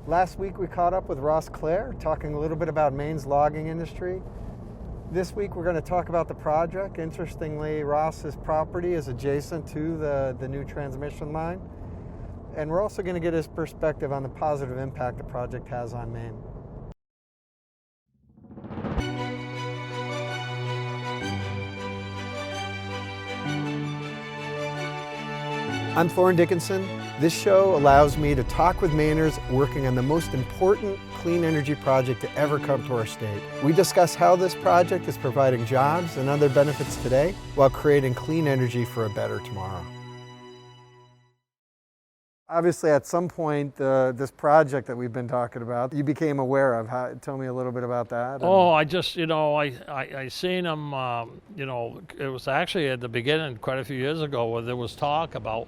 Last week we caught up with Clair, talking a little bit about Maine's logging industry. This week we're going to talk about the project. Interestingly, Ross's property is adjacent to the new transmission line. And we're also going to get his perspective on the positive impact the project has on Maine. I'm Thorn Dickinson. This show allows me to talk with Mainers working on the most important clean energy project to ever come to our state. We discuss how this project is providing jobs and other benefits today while creating clean energy for a better tomorrow. Obviously, at some point, this project that we've been talking about, you became aware of. Tell me a little bit about that. Oh, I just, I seen them, it was actually at the beginning, quite a few years ago, where there was talk about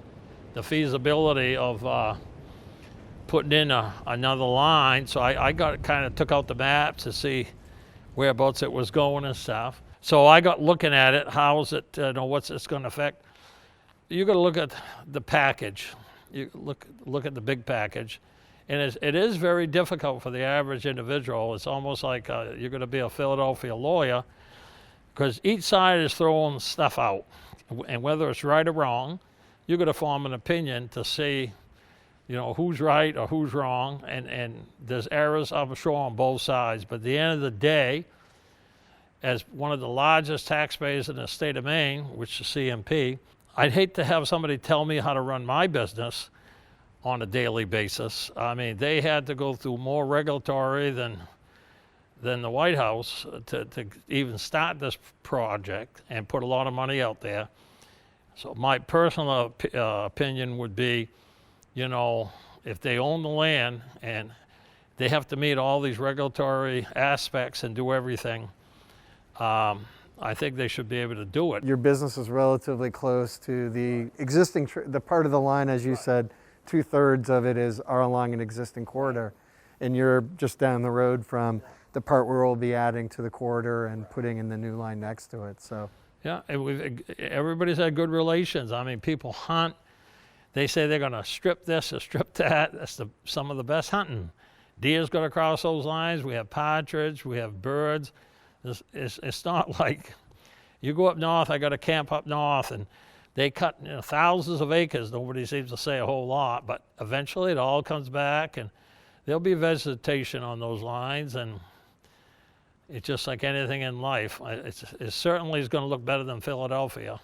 the feasibility of putting in another line. So I took out the maps to see whereabouts it was going and stuff. So I got looking at it. How's it, what's it's going to affect? You got to look at the package. You look at the big package, and it is very difficult for the average individual. It's almost like you're going to be a Philadelphia lawyer, because each side is throwing stuff out, and whether it's right or wrong, you're going to form an opinion to see, who's right or who's wrong, and there's errors, I'm sure, on both sides. But at the end of the day, as one of the largest taxpayers in the state of Maine, which is CMP, I'd hate to have somebody tell me how to run my business on a daily basis. I mean, they had to go through more regulatory than the White House to even start this project and put a lot of money out there. So my personal opinion would be, if they own the land and they have to meet all these regulatory aspects and do everything, I think they should be able to do it. Your business is relatively close to the existing, the part of the line, as you said, 2/3 of it are along an existing corridor. And you're just down the road from the part where we'll be adding to the corridor and putting in the new line next to it, so. Yeah, and everybody's had good relations. I mean, people hunt. They say they're going to strip this or strip that. That's some of the best hunting. Deer's going to cross those lines. We have partridge. We have birds. It's not like you go up north. I got a camp up north, and they cut thousands of acres. Nobody seems to say a whole lot, but eventually it all comes back, and there'll be vegetation on those lines, and it's just like anything in life. It certainly is going to look better than Philadelphia.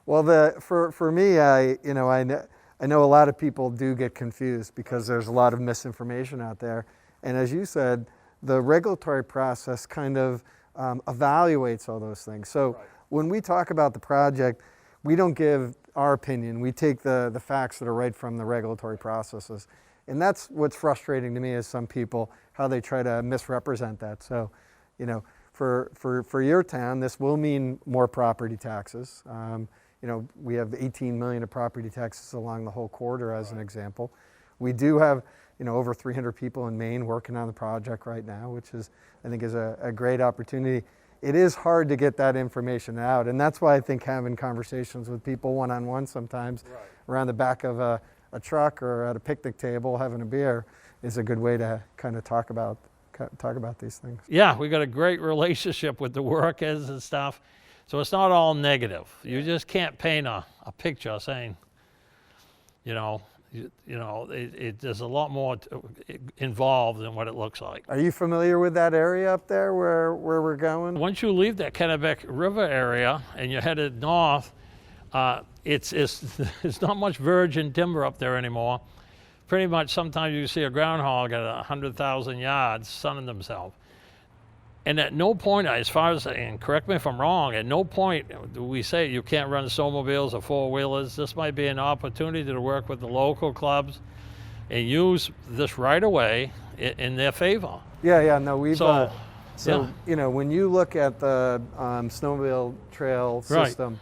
Well, for me, I know a lot of people do get confused because there's a lot of misinformation out there, and as you said, the regulatory process kind of evaluates all those things. So when we talk about the project, we don't give our opinion. We take the facts that are right from the regulatory processes. And that's what's frustrating to me is some people, how they try to misrepresent that. So, for your town, this will mean more property taxes. We have 18 million of property taxes along the whole corridor as an example. We do have over 300 people in Maine working on the project right now, which I think is a great opportunity. It is hard to get that information out, and that's why I think having conversations with people one-on-one sometimes around the back of a truck or at a picnic table having a beer is a good way to kind of talk about these things. Yeah, we got a great relationship with the workers and stuff, so it's not all negative. You just can't paint a picture saying, there's a lot more involved than what it looks like. Are you familiar with that area up there where we're going? Once you leave that Kennebec River area and you're headed north, it's not much virgin timber up there anymore. Pretty much sometimes you see a groundhog at 100,000 yards sunning themselves. And at no point, as far as, and correct me if I'm wrong, at no point do we say you can't run snowmobiles or four-wheelers. This might be an opportunity to work with the local clubs and use this right away in their favor. No, we've... when you look at the snowmobile trail system,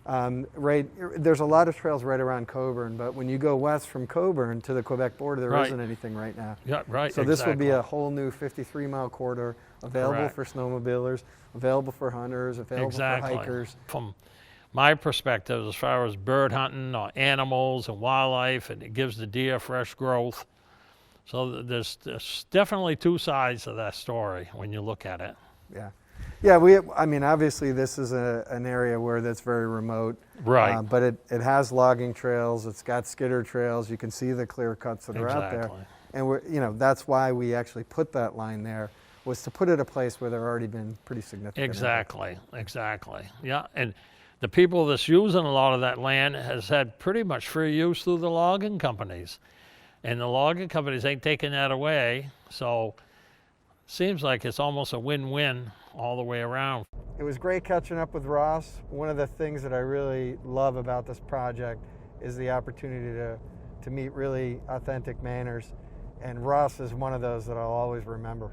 there's a lot of trails right around Coburn, but when you go west from Coburn to the Quebec border, there isn't anything right now. Yeah, right. So this will be a whole new 53-mile corridor available for snowmobilers, available for hunters, available for hikers. From my perspective, as far as bird hunting or animals and wildlife, and it gives the deer fresh growth. So there's definitely two sides of that story when you look at it. Yeah. Yeah, I mean, obviously this is an area where that's very remote. Right. But it has logging trails, it's got skidder trails, you can see the clear cuts that are out there. Exactly. And that's why we actually put that line there, was to put it a place where there already been pretty significant. Exactly. Yeah, and the people that's using a lot of that land has had pretty much free use through the logging companies. And the logging companies ain't taking that away, so seems like it's almost a win-win all the way around. It was great catching up with Ross. One of the things that I really love about this project is the opportunity to meet really authentic Mainers, and Ross is one of those that I'll always remember.